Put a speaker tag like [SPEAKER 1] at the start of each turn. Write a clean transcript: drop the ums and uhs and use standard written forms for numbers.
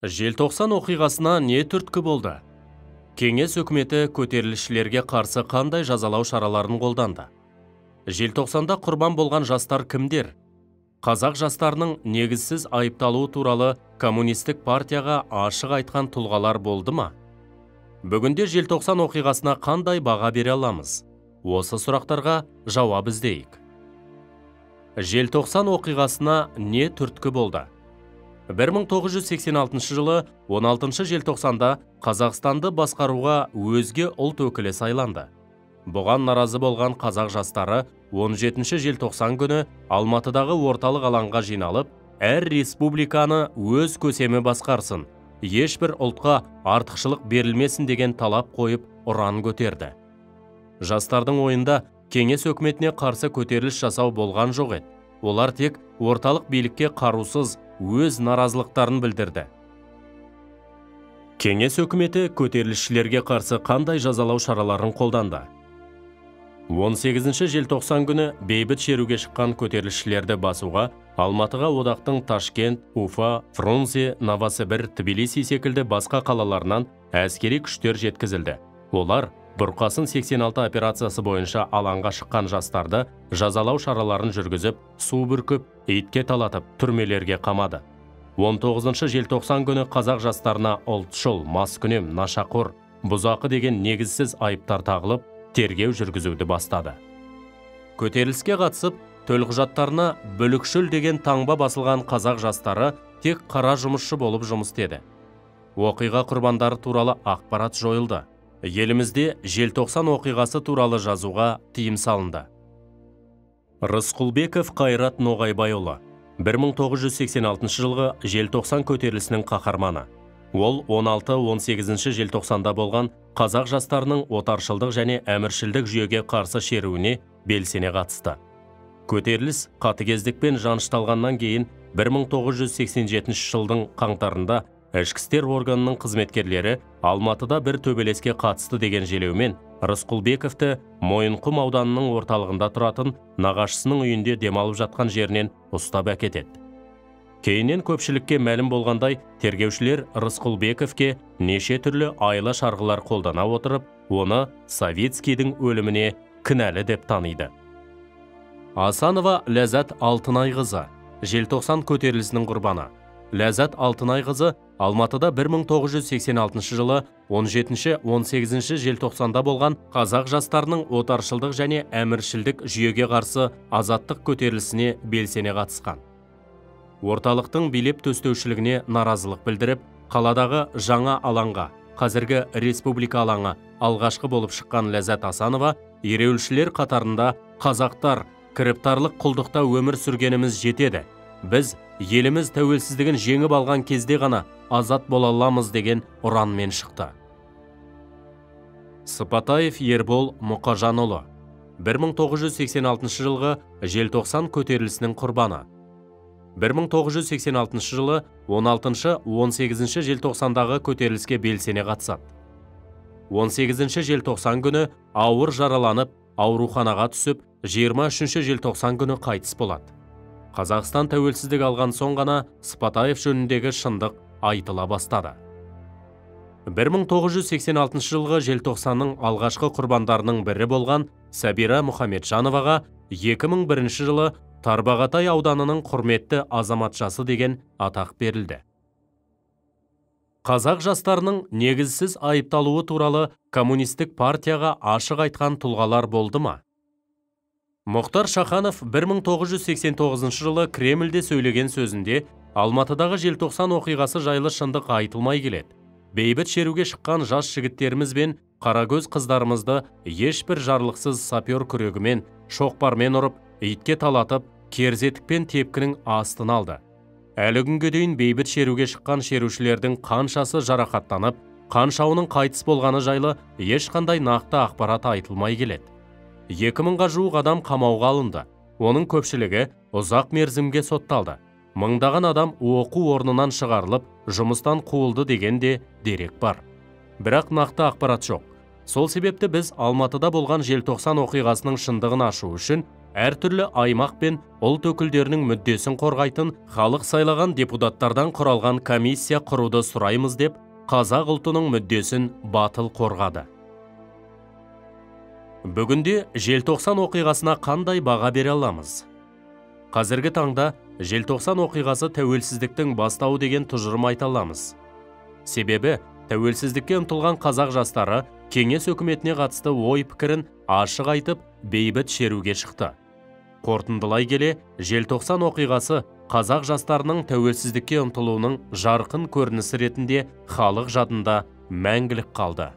[SPEAKER 1] Желтоқсан оқиғасына не түрткі болды? Кеңес үкіметі көтерілісшілерге қарсы қандай жазалау шараларын қолданды? Желтоқсанда құрбан болған жастар кімдер? Қазақ жастарының негізсіз айыпталуы туралы коммунистік партияға ашық айтқан тұлғалар болды ма? Бүгінде желтоқсан оқиғасына қандай баға бере аламыз? Осы сұрақтарға жауап іздейік. Желтоқсан оқиғасына не түрткі болды? 1986 жылы 16 желтоқсанда Қазақстанды басқаруға өзге ұлт өкілі сайланды. Бұған наразы болған қазақ жастары 17 желтоқсан күні Алматыдағы орталық алаңға жиналып, әр республиканы өз көсемі басқарсын, ешбір ұлтқа артықшылық берілмесін деген талап қойып ұран көтерді. Жастардың ойында кеңес өкіметіне қарсы көтеріліс жасау болған жоқ еді. Олар тек орталық билікке қарусыз өз наразылықтарын білдірді. Кеңес өкіметі көтерілісшілерге қарсы қандай жазалау шараларын қолданды? 18 желтоқсан күні бейбіт шеруге шыққан көтерілісшілерді басуға Алматыға одақтың Ташкент, Уфа, Фрунзе, Новосібір, Тбилиси секілді басқа қалаларынан әскери күштер жеткізілді. Олар Бұрқасын 86 операциясы бойынша алаңға шыққан жастарды жазалау шараларын жүргізіп, су бүркіп, итке талатып, түрмелерге қамады. 19 желтоқсан күні қазақ жастарына ұлтшыл, маскүнем, нашақор, бұзақы деген негізсіз айыптар тағылып, тергеу жүргізуді бастады. Көтеріліске қатысып, төлқұжаттарына бүлікшіл деген таңба басылған қазақ жастары тек қара жұмысшы болып жұмыс істеді. Оқиға құрбандары туралы ақпарат жойылды. Елімізде желтоқсан оқиғасы туралы жазуға тыйым салынды. Рысқұлбеков Қайрат Ноғайбайұлы 1986 жылғы желтоқсан көтерілісінің қаһарманы. Ол 16-18 желтоқсанда болған қазақ жастарының отаршылдық және әміршілдік жүйеге қарсы шеруіне белсене қатысты. Көтеріліс қатыгездікпен жанышталғаннан кейін 1987 жылдың қаңтарында ішкі істер органының қызметкерлері Алматыда бір төбелеске қатысты деген желеумен Рысқұлбековті Мойынқұм ауданының орталығында тұратын нағашысының үйінде демалып жатқан жерінен ұстап әкетеді. Кейіннен көпшілікке мәлім болғандай, тергеушілер Рысқұлбековке неше түрлі айла шарғылар қолдана отырып, оны Савицкийдің өліміне кінәлі деп таниды. Асанова Ләззат Алтынайқызы, желтоқсан көтерілісінің құрбаны. Ләззат Алтынайқызы Алматыда 1986 жылы 17-18 желтоқсанда болған қазақ жастарының отаршылдық және әміршілдік жүйеге қарсы азаттық көтерілісіне белсене қатысқан. Орталықтың билеп төстеушілігіне наразылық білдіріп, қаладағы жаңа алаңға, қазіргі республика алаңы алғашқы болып шыққан Ләззат Асанова ереуілшілер қатарында қазақтар кіріптарлық құлдықта өмір сүргеніміз жетеді. Біз еліміз тәуелсіздігін жеңіп алған кезде ғана азат бола аламыз деген ұранмен шықты. Сыпатаев Ербол Мұқажанұлы 1986 жылғы желтоқсан көтерілісінің құрбаны. 1986 жылы 16-18 желтоқсандағы көтеріліске белсене қатысады. 18 желтоқсан күні ауыр жараланып, ауруханаға түсіп, 23 желтоқсан күні қайтыс болады. Қазақстан тәуелсіздік алған соң ғана Сыпатаев жөніндегі шындық айтыла бастады. 1986 жылғы желтоқсанның алғашқы құрбандарының бірі болған Сәбира Мұхамеджановаға 2001 жылы Тарбағатай ауданының құрметті азаматшасы деген атақ берілді. Қазақ жастарының негізсіз айыпталуы туралы коммунистік партияға ашық айтқан тұлғалар болды ма? Мұхтар Шаханов 1989 жылы Кремльде сөйлеген сөзінде Алматыдағы желтоқсан оқиғасы жайлы шындық айтылмай келеді. Бейбіт шеруге шыққан жас жігіттеріміз бен қарагөз қыздарымызды ешбір жарлықсыз сапер күрегімен, шоқпармен ұрып, итке талатып, керзетікпен тепкінің астын алды. Әлі күнге дейін бейбіт шеруге шыққан шерушілердің қаншасы жарақаттанып, қаншауының қайтыс болғаны жайлы ешқандай нақты ақпарат айтылмай келеді. 2000-ға жуық адам қамауға алынды. Оның көпшілігі ұзақ мерзімге сотталды. Мыңдаған адам оқу орнынан шығарылып, жұмыстан қуылды деген де дерек бар. Бірақ нақты ақпарат жоқ. Сол себепті біз Алматыда болған желтоқсан оқиғасының шындығын ашу үшін әртүрлі аймақ пен ұлт өкілдерінің мүддесін қорғайтын халық сайлаған депутаттардан құралған комиссия құруды сұраймыз деп, қазақ ұлтының мүддесін батыл қорғады. Бүгінде желтоқсан оқиғасына қандай баға бере аламыз? Қазіргі таңда желтоқсан оқиғасы тәуелсіздіктің бастауы деген тұжырым айта аламыз. Себебі, тәуелсіздікке ұмтылған қазақ жастары кеңес өкіметіне қатысты ой пікірін ашық айтып, бейбіт шеруге шықты. Қорытындылай келе, желтоқсан оқиғасы қазақ жастарының тәуелсіздікке ұмтылуының жарқын көрінісі ретінде халық жадында мәңгілік қалды.